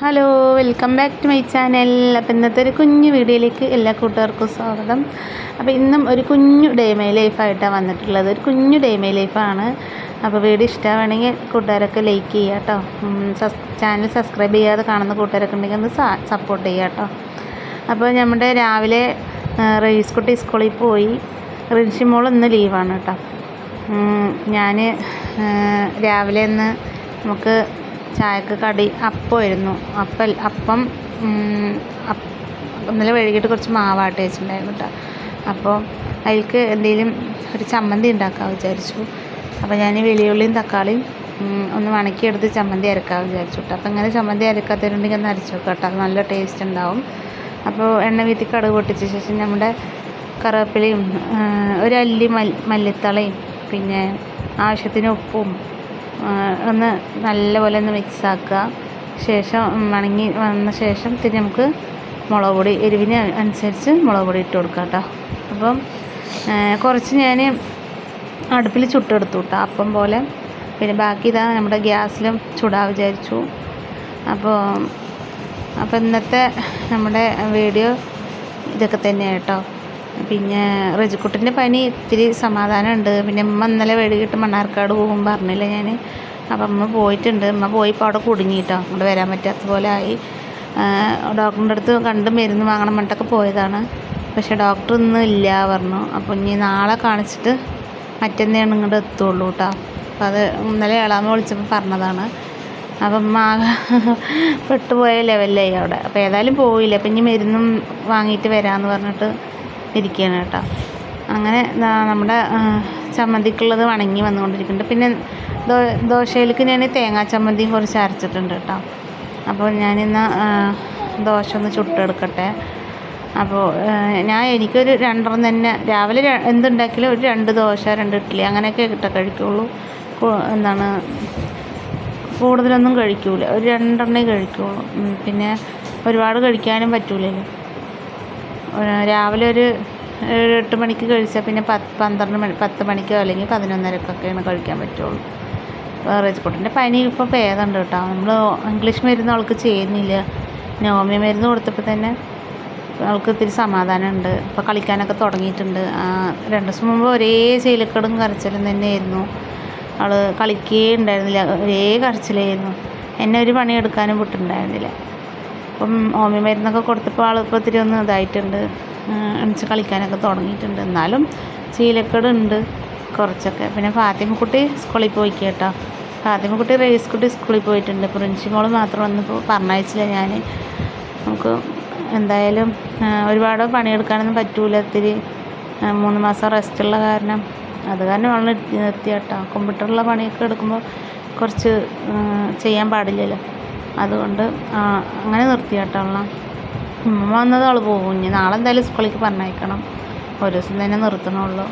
Hello, welcome back to my channel. അപ്പോൾ ഇന്നത്തെ ഒരു കുഞ്ഞു വീഡിയോയിലേക്ക് എല്ലാ കൂട്ടുകാർക്കും സ്വാഗതം. അപ്പോൾ ഇന്നും ഒരു കുഞ്ഞു ഡേ മൈ ലൈഫായിട്ടാണ് വന്നിട്ടുള്ളത്. ഒരു കുഞ്ഞു ഡേ മൈ ലൈഫാണ്. അപ്പോൾ വീഡിയോ ഇഷ്ടമാണെങ്കിൽ കൂട്ടുകാരൊക്കെ ലൈക്ക് ചെയ്യുക കേട്ടോ. ചാനൽ സബ്സ്ക്രൈബ് ചെയ്യാതെ കാണുന്ന കൂട്ടുകാരൊക്കെ ഉണ്ടെങ്കിൽ ഒന്ന് സപ്പോർട്ട് ചെയ്യുക കേട്ടോ. അപ്പോൾ നമ്മുടെ രാവിലെ റീസ് കുട്ടി സ്കൂളിൽ പോയി. റിൻഷിമോൾ ഇന്ന് ലീവാണ് കേട്ടോ. ഞാൻ രാവിലെ ഇന്ന് നമുക്ക് ചായക്ക് കടി അപ്പമായിരുന്നു. അപ്പം ഇന്നലെ വൈകിട്ട് കുറച്ച് മാവാട്ടി വെച്ചിട്ടുണ്ടായിരുന്നു കേട്ടോ. അപ്പോൾ അതിലേക്ക് എന്തെങ്കിലും ഒരു ചമ്മന്തി ഉണ്ടാക്കാമെന്ന് വിചാരിച്ചു. അപ്പോൾ ഞാൻ വെളിയുള്ളിയും തക്കാളിയും ഒന്ന് വണക്കിയെടുത്ത് ചമ്മന്തി അരക്കാമെന്ന് വിചാരിച്ചു കേട്ടോ. അപ്പോൾ ഇങ്ങനെ ചമ്മന്തി അരക്കാത്തവരുണ്ടെങ്കിൽ ഒന്ന് അരച്ചു വെക്കാം കേട്ടോ. അത് നല്ല ടേസ്റ്റ് ഉണ്ടാവും. അപ്പോൾ എണ്ണ വീത്തി കടുക് പൊട്ടിച്ച ശേഷം നമ്മുടെ കറിവേപ്പിലയും ഒരു അല്ലി മല്ലിത്തളയും പിന്നെ ആവശ്യത്തിന് ഉപ്പും ഒന്ന് നല്ലപോലെ ഒന്ന് മിക്സാക്കുക. ശേഷം വണങ്ങി വന്ന ശേഷം പിന്നെ നമുക്ക് മുളക് പൊടി എരിവിന് അനുസരിച്ച് മുളക് പൊടി ഇട്ട് കൊടുക്കാം കേട്ടോ. അപ്പം കുറച്ച് ഞാൻ അടുപ്പിൽ ചുട്ടെടുത്തു കേട്ടോ, അപ്പം പോലെ. പിന്നെ ബാക്കി ഇതാ നമ്മുടെ ഗ്യാസിലും ചുടാൻ വിചാരിച്ചു. അപ്പോൾ ഇന്നത്തെ നമ്മുടെ വീഡിയോ ഇതൊക്കെ തന്നെയാണ് കേട്ടോ. പിന്നെ റജിക്കുട്ടിൻ്റെ പനി ഇത്തിരി സമാധാനമുണ്ട്. പിന്നെ അമ്മ ഇന്നലെ വൈകിട്ട് മണ്ണാർക്കാട് പോകും പറഞ്ഞില്ല ഞാൻ. അപ്പം അമ്മ പോയിട്ടുണ്ട്. അമ്മ പോയിപ്പോൾ അവിടെ കുടുങ്ങിയിട്ടോ, അങ്ങോട്ട് വരാൻ പറ്റാത്ത പോലെ ആയി. ഡോക്ടറിൻ്റെ അടുത്ത് കണ്ട് മരുന്ന് വാങ്ങണം പറഞ്ഞിട്ടൊക്കെ പോയതാണ്. പക്ഷേ ഡോക്ടർ ഇന്ന് ഇല്ല പറഞ്ഞു. അപ്പോൾ ഇനി നാളെ കാണിച്ചിട്ട് മറ്റന്നാണ് ഇങ്ങോട്ട് എത്തുള്ളൂ കേട്ടോ. അപ്പോൾ അത് ഇന്നലെ ഏളാമ വിളിച്ചപ്പോൾ പറഞ്ഞതാണ്. അപ്പം അമ്മ പെട്ടുപോയ ലെവലിലായി അവിടെ. അപ്പോൾ ഏതായാലും പോയില്ല. അപ്പം ഇനി മരുന്നും വാങ്ങിയിട്ട് വരാമെന്ന് പറഞ്ഞിട്ട് ഇരിക്കുകയാണ് കേട്ടോ. അങ്ങനെ നമ്മുടെ ചമ്മന്തിക്കുള്ളത് വണങ്ങി വന്നുകൊണ്ടിരിക്കുന്നുണ്ട്. പിന്നെ ദോശയിലേക്ക് ഞാൻ തേങ്ങാ ചമ്മന്തിയും കുറച്ച് അരച്ചിട്ടുണ്ട് കേട്ടോ. അപ്പോൾ ഞാനിന്ന് ദോശ ഒന്ന് ചുട്ടെടുക്കട്ടെ. അപ്പോൾ എനിക്കൊരു രണ്ടെണ്ണം തന്നെ രാവിലെ എന്തുണ്ടാക്കിയാലും ഒരു 2 ദോശ 2 ഇഡ്ഡലി അങ്ങനെയൊക്കെ കഴിക്കുള്ളൂ. കൂടുതലൊന്നും കഴിക്കൂല, ഒരു 2 എണ്ണേ കഴിക്കുള്ളൂ. പിന്നെ ഒരുപാട് കഴിക്കാനും പറ്റൂലല്ലോ. രാവിലെ ഒരു 8 മണിക്ക് കഴിച്ചാൽ പിന്നെ 10 മണിക്കോ അല്ലെങ്കിൽ 11:30ക്കൊക്കെയാണ് കഴിക്കാൻ പറ്റുള്ളൂ. റജിക്കുട്ടിൻ്റെ പനി ഇപ്പോൾ ഭേദമുണ്ട് കേട്ടോ. നമ്മൾ ഇംഗ്ലീഷ് മരുന്ന് അവൾക്ക് ചെയ്യുന്നില്ല. ഹോമിയോ മരുന്ന് കൊടുത്തപ്പോൾ തന്നെ അവൾക്ക് ഇത്തിരി സമാധാനമുണ്ട്. ഇപ്പോൾ കളിക്കാനൊക്കെ തുടങ്ങിയിട്ടുണ്ട്. 2 ദിവസം മുമ്പ് ഒരേ ചേലക്കടും കരച്ചിലും തന്നെയായിരുന്നു. അവൾ കളിക്കുകയേ ഉണ്ടായിരുന്നില്ല, ഒരേ കരച്ചിലായിരുന്നു. എന്നെ ഒരു പണിയെടുക്കാനും വിട്ടുണ്ടായിരുന്നില്ല. അപ്പം ഹോമിയോ മരുന്നൊക്കെ കൊടുത്തപ്പോൾ ആളിപ്പോൾ ഇത്തിരി ഒന്ന് ഇതായിട്ടുണ്ട്, എണിച്ച് കളിക്കാനൊക്കെ തുടങ്ങിയിട്ടുണ്ട്. എന്നാലും ചീലക്കേടുണ്ട് കുറച്ചൊക്കെ. പിന്നെ ഫാത്തിമക്കുട്ടി സ്കൂളിൽ പോയി കേട്ടോ. ഫാത്തിമക്കുട്ടി റേസ് കുട്ടി സ്കൂളിൽ പോയിട്ടുണ്ട്. പ്രിൻസിമോൾ മാത്രം വന്നപ്പോൾ പറഞ്ഞയച്ചില്ല ഞാൻ. നമുക്ക് എന്തായാലും ഒരുപാട് പണിയെടുക്കാനൊന്നും പറ്റൂല. ഇത്തിരി 3 മാസം റെസ്റ്റുള്ള കാരണം അവൾ നിർത്തി കേട്ടോ. കമ്പ്യൂട്ടറിലുള്ള പണിയൊക്കെ എടുക്കുമ്പോൾ കുറച്ച് ചെയ്യാൻ പാടില്ലല്ലോ, അതുകൊണ്ട് അങ്ങനെ നിർത്തി കേട്ടോ. ഉമ്മ വന്നത് അവൾ പോകും. ഇനി നാളെ എന്തായാലും സ്കൂളിലേക്ക് പറഞ്ഞയക്കണം. ഒരു ദിവസം തന്നെ നിർത്തണുള്ളൂ.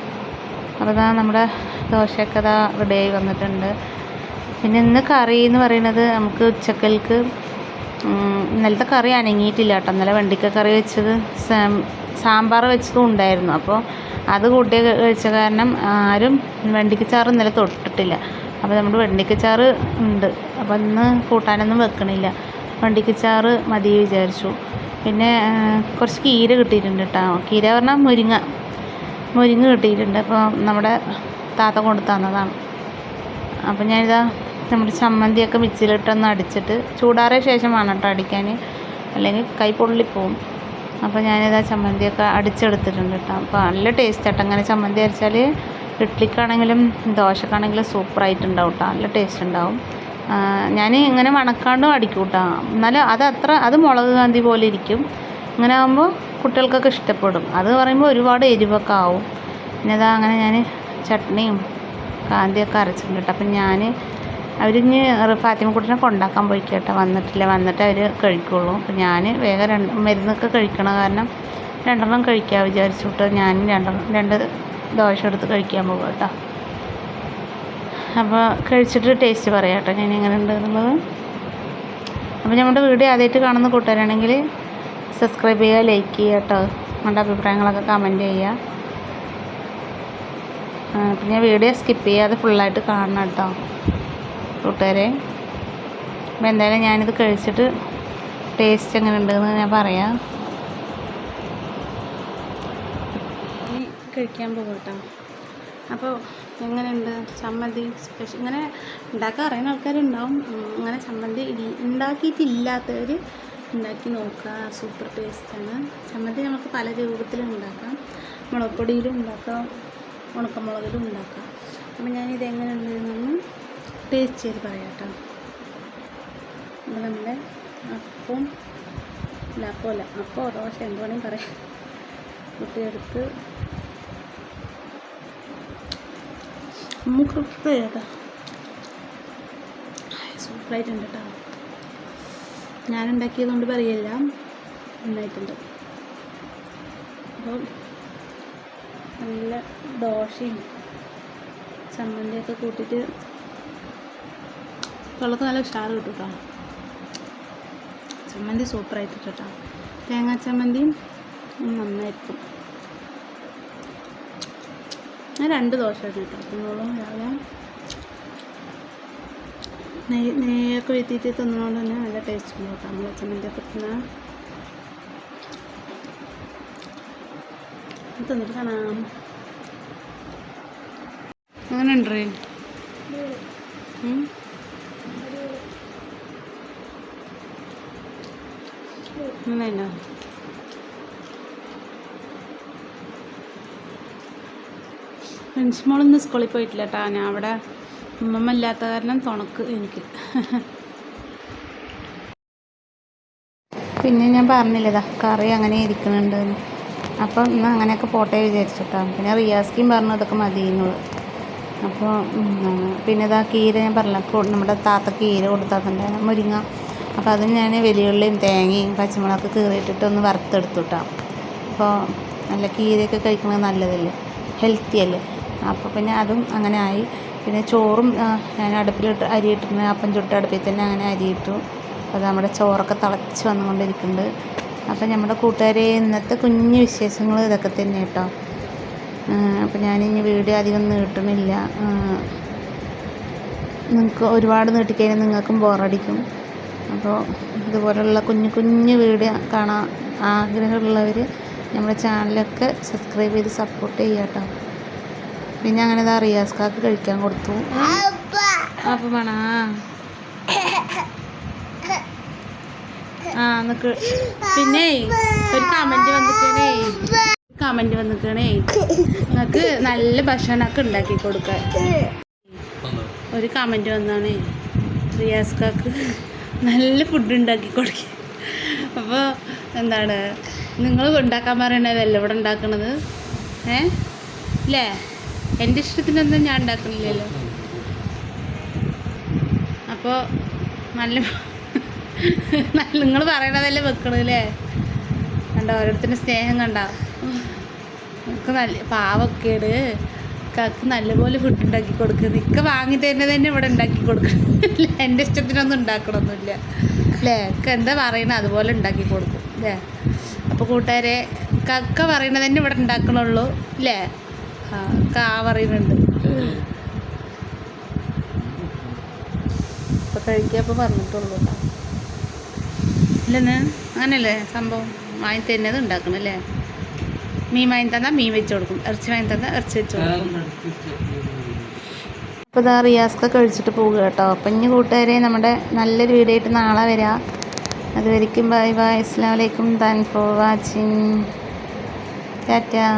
അപ്പോൾ ഇതാ നമ്മുടെ ദോശയൊക്കെ ഇതാ റെഡിയായി വന്നിട്ടുണ്ട്. പിന്നെ ഇന്ന് കറി എന്ന് പറയുന്നത് നമുക്ക് ഉച്ചക്കൽക്ക് ഇന്നലത്തെ കറി അനങ്ങിയിട്ടില്ല കേട്ടോ. ഇന്നലെ വെണ്ടിക്ക കറി വെച്ചത് സാമ്പാർ വെച്ചതും ഉണ്ടായിരുന്നു. അപ്പോൾ അത് കൂട്ടി കഴിച്ച കാരണം ആരും വെണ്ടിക്കച്ചാറ് ഇന്നലെ തൊട്ടിട്ടില്ല. അപ്പോൾ നമ്മുടെ വെണ്ടിക്കച്ചാറ് ഉണ്ട്. അപ്പോൾ ഇന്ന് കൂട്ടാനൊന്നും വെക്കണില്ല, വെണ്ടിക്കച്ചാറ് മതി വിചാരിച്ചു. പിന്നെ കുറച്ച് കീര കിട്ടിയിട്ടുണ്ട് കേട്ടോ. കീര പറഞ്ഞാൽ മുരിങ്ങ കിട്ടിയിട്ടുണ്ട്. അപ്പോൾ നമ്മുടെ താത്ത കൊണ്ട് തന്നതാണ്. അപ്പോൾ ഞാനിതാ നമ്മുടെ ചമ്മന്തിയൊക്കെ മിക്സിയിലിട്ടൊന്ന് അടിച്ചിട്ട് ചൂടാറിയ ശേഷം വേണം കേട്ടോ അടിക്കാൻ, അല്ലെങ്കിൽ കൈ പൊള്ളിപ്പോവും. അപ്പോൾ ഞാനിതാ ചമ്മന്തിയൊക്കെ അടിച്ചെടുത്തിട്ടുണ്ട് കേട്ടോ. അപ്പോൾ നല്ല ടേസ്റ്റ് ആട്ടോ. അങ്ങനെ ചമ്മന്തി അരച്ചാൽ ഇഡ്ഡലിക്കാണെങ്കിലും ദോശക്കാണെങ്കിലും സൂപ്പറായിട്ടുണ്ടാവും കേട്ടോ. നല്ല ടേസ്റ്റ് ഉണ്ടാവും. ഞാൻ ഇങ്ങനെ മണക്കാണ്ടും അടിക്കും കേട്ടോ. എന്നാലും അത് മുളക് കാന്തി പോലെ ഇരിക്കും. ഇങ്ങനെ ആകുമ്പോൾ കുട്ടികൾക്കൊക്കെ ഇഷ്ടപ്പെടും. അത് പറയുമ്പോൾ ഒരുപാട് എരിവൊക്കെ ആവും. പിന്നെ അതാ അങ്ങനെ ഞാൻ ചട്നിയും കാന്തിയൊക്കെ അരച്ചിട്ടുണ്ട് കേട്ടോ. അപ്പം അവരിഞ്ഞ് ഫാത്തിമക്കുട്ടിനെ കൊണ്ടാക്കാൻ പോയി കേട്ടോ. വന്നിട്ട് അവർ കഴിക്കുള്ളൂ. അപ്പം ഞാൻ വേഗം മരുന്നൊക്കെ കഴിക്കണ കാരണം 2 എണ്ണം കഴിക്കാൻ വിചാരിച്ചു കേട്ടോ. ഞാൻ 2 ദോശ എടുത്ത് കഴിക്കാൻ പോകും കേട്ടോ. അപ്പോൾ കഴിച്ചിട്ട് ടേസ്റ്റ് പറയാം കേട്ടോ ഞാൻ എങ്ങനെ ഉണ്ട് എന്നുള്ളത്. അപ്പോൾ നമ്മുടെ വീഡിയോ ആദ്യമായിട്ട് കാണുന്ന കൂട്ടുകാരാണെങ്കിൽ സബ്സ്ക്രൈബ് ചെയ്യുക, ലൈക്ക് ചെയ്യുക കേട്ടോ. നമ്മുടെ അഭിപ്രായങ്ങളൊക്കെ കമൻറ്റ് ചെയ്യുക. പിന്നെ വീഡിയോ സ്കിപ്പ് ചെയ്യാതെ ഫുള്ളായിട്ട് കാണണം കേട്ടോ കൂട്ടുകാരെ. അപ്പോൾ എന്തായാലും ഞാനിത് കഴിച്ചിട്ട് ടേസ്റ്റ് എങ്ങനെ ഉണ്ടെന്ന് ഞാൻ പറയാം. ഇനി കഴിക്കാൻ പോകും കേട്ടോ. അപ്പോൾ എങ്ങനെയുണ്ട് ചമ്മന്തി സ്പെഷ്യൽ? ഇങ്ങനെ ഉണ്ടാക്കാൻ അറിയുന്ന ആൾക്കാരുണ്ടാവും. ഇങ്ങനെ ചമ്മന്തി ഉണ്ടാക്കിയിട്ടില്ലാത്തവർ ഉണ്ടാക്കി നോക്കുക. സൂപ്പർ ടേസ്റ്റാണ് ചമ്മന്തി. നമുക്ക് പല രൂപത്തിലും ഉണ്ടാക്കാം. മുളക് പൊടിയിലും ഉണ്ടാക്കാം, ഉണക്കമുളകിലും ഉണ്ടാക്കാം. അപ്പോൾ ഞാനിത് എങ്ങനെ ഉണ്ടെന്നൊന്ന് ടേസ്റ്റ് ചെയ്ത് പറയാം കേട്ടോ. അപ്പോൾ നമ്മുടെ അപ്പോൾ ദോശ എന്ത് വേണമെങ്കിൽ പറയാം. കുട്ടിയെടുത്ത് നമുക്ക് കേട്ടോ. സൂപ്പറായിട്ടുണ്ട് കേട്ടോ. ഞാനുണ്ടാക്കിയതുകൊണ്ട് പറയല്ല, നന്നായിട്ടുണ്ട്. അപ്പോൾ നല്ല ദോശയും ചമ്മന്തിയൊക്കെ കൂട്ടിയിട്ട് തൊള്ളക്ക് നല്ല ഉഷാറ് കിട്ടും കേട്ടോ. ചമ്മന്തി സൂപ്പറായിട്ട് കേട്ടോ. തേങ്ങാ ചമ്മന്തിയും നന്നായിരിക്കും. ഞാൻ 2 ദോശ കേട്ടോ തിന്നോളും. രാവിലെ നെയ്യൊക്കെ വീട്ടിയിട്ട് തിന്നോണ്ട് തന്നെ നല്ല ടേസ്റ്റ് ഉണ്ട് കേട്ടോ. നമ്മൾ ചമ്മന്തിയൊക്കെ തിന്നാൽ തിന്നിട്ട് കാണാം. അങ്ങനെ ഉണ്ടേ അങ്ങനെയല്ല. ഫ്രണ്ട്സ് സ്കൂളിൽ പോയിട്ടില്ല കേട്ടോ. ഞാൻ അവിടെ ഉമ്മമ്മ ഇല്ലാത്ത കാരണം തുണക്ക് എനിക്ക്. പിന്നെ ഞാൻ പറഞ്ഞില്ലതാ കറി അങ്ങനെ ഇരിക്കുന്നുണ്ടെന്ന്. അപ്പം ഇന്ന് അങ്ങനെയൊക്കെ പോട്ടെ വിചാരിച്ചിട്ടാണ്. പിന്നെ റിയാസ്കിയും പറഞ്ഞു ഇതൊക്കെ മതിയെന്നുള്ളൂ. അപ്പോൾ പിന്നെ ഇതാ കീര ഞാൻ പറഞ്ഞപ്പോൾ നമ്മുടെ താത്ത കീര കൊടുത്താത്തുണ്ടായിരുന്നു, മുരിങ്ങ. അപ്പോൾ അതിന് ഞാൻ വെല്ലുള്ളിയും തേങ്ങയും പച്ചമുളകൊക്കെ കീറിയിട്ടിട്ട് ഒന്ന് വറുത്തെടുത്തു കേട്ടോ. അപ്പോൾ നല്ല കീരയൊക്കെ കഴിക്കുന്നത് നല്ലതല്ലേ, ഹെൽത്തി അല്ലേ. അപ്പോൾ പിന്നെ അതും അങ്ങനെ ആയി. പിന്നെ ചോറും ഞാൻ അടുപ്പിലിട്ട് അരിയിട്ടിരുന്നു. അപ്പം ചുട്ട അടുപ്പിൽ തന്നെ അങ്ങനെ അരിയിട്ടു. അപ്പോൾ നമ്മുടെ ചോറൊക്കെ തിളച്ച് വന്നുകൊണ്ടിരിക്കുന്നുണ്ട്. അപ്പോൾ നമ്മുടെ കൂട്ടുകാരെ ഇന്നത്തെ കുഞ്ഞു വിശേഷങ്ങൾ ഇതൊക്കെ തന്നെ കേട്ടോ. അപ്പോൾ ഞാനിനി വീഡിയോ അധികം നീട്ടണില്ല. നിങ്ങൾക്ക് ഒരുപാട് നീട്ടിക്കഴിഞ്ഞാൽ നിങ്ങൾക്കും ബോറടിക്കും. അപ്പോൾ ഇതുപോലുള്ള കുഞ്ഞു കുഞ്ഞു വീഡിയോ കാണാൻ ആഗ്രഹമുള്ളവർ നമ്മുടെ ചാനലൊക്കെ സബ്സ്ക്രൈബ് ചെയ്ത് സപ്പോർട്ട് ചെയ്യുക കേട്ടോ. പിന്നെ അങ്ങനെ ഇതാ റിയാസ്കാക്ക് കഴിക്കാൻ കൊടുത്തു. അപ്പം വേണോ നിക്ക്. പിന്നെ ഒരു കമൻറ്റ് വന്നിക്കണേ നിങ്ങൾക്ക് നല്ല ഭക്ഷണമൊക്കെ ഉണ്ടാക്കി കൊടുക്കാൻ. ഒരു കമൻറ്റ് വന്നാണേ റിയാസ്കാക്ക് നല്ല ഫുഡ് ഉണ്ടാക്കി കൊടുക്കുക. അപ്പോൾ എന്താണ് നിങ്ങൾ ഉണ്ടാക്കാൻ പറയണതല്ല ഇവിടെ ഉണ്ടാക്കണത് അല്ലേ? എൻ്റെ ഇഷ്ടത്തിനൊന്നും ഞാൻ ഉണ്ടാക്കണില്ലല്ലോ. അപ്പോൾ നല്ല നിങ്ങൾ പറയണതല്ലേ വെക്കണല്ലേ. കണ്ടോ ഓരോരുത്തരുടെ സ്നേഹം കണ്ടോ. നമുക്ക് നല്ല പാവക്കേട് കാക്ക് നല്ലപോലെ ഫുഡ് ഉണ്ടാക്കി കൊടുക്കുക. നിൽക്ക വാങ്ങി തരുന്നത് തന്നെ ഇവിടെ ഉണ്ടാക്കി കൊടുക്കണം. എൻ്റെ ഇഷ്ടത്തിനൊന്നും ഉണ്ടാക്കണമൊന്നുമില്ല അല്ലേ. എന്താ പറയണത് അതുപോലെ ഉണ്ടാക്കി കൊടുക്കും അല്ലേ. അപ്പോൾ കൂട്ടുകാരെ കക്ക പറയണത് തന്നെ ഇവിടെ ഉണ്ടാക്കണുള്ളൂ അല്ലേ. കാ പറയുന്നുണ്ട്. അപ്പോൾ കഴിക്കുക പറഞ്ഞിട്ടുള്ളൂ കേട്ടോ. ഇല്ലെന്ന് അങ്ങനെയല്ലേ സംഭവം. വാങ്ങി തരുന്നത് ഉണ്ടാക്കണം അല്ലേ. മീൻ വാങ്ങി തന്നാൽ മീൻ വെച്ച് കൊടുക്കും, ഇറച്ചി വാങ്ങി തന്നാൽ ഇറച്ചി വെച്ച് കൊടുക്കും. അപ്പോൾ ഇതാ റിയാസ്ക കഴിച്ചിട്ട് പോകുക കേട്ടോ. അപ്പം ഇനി കൂട്ടുകാരെ നമ്മുടെ നല്ലൊരു വീഡിയോ ആയിട്ട് നാളെ വരാം. അതുവരെയ്ക്കും ബൈ ബൈ. അസ്സലാമു അലൈക്കും. Thanks for watching. ടാറ്റാ.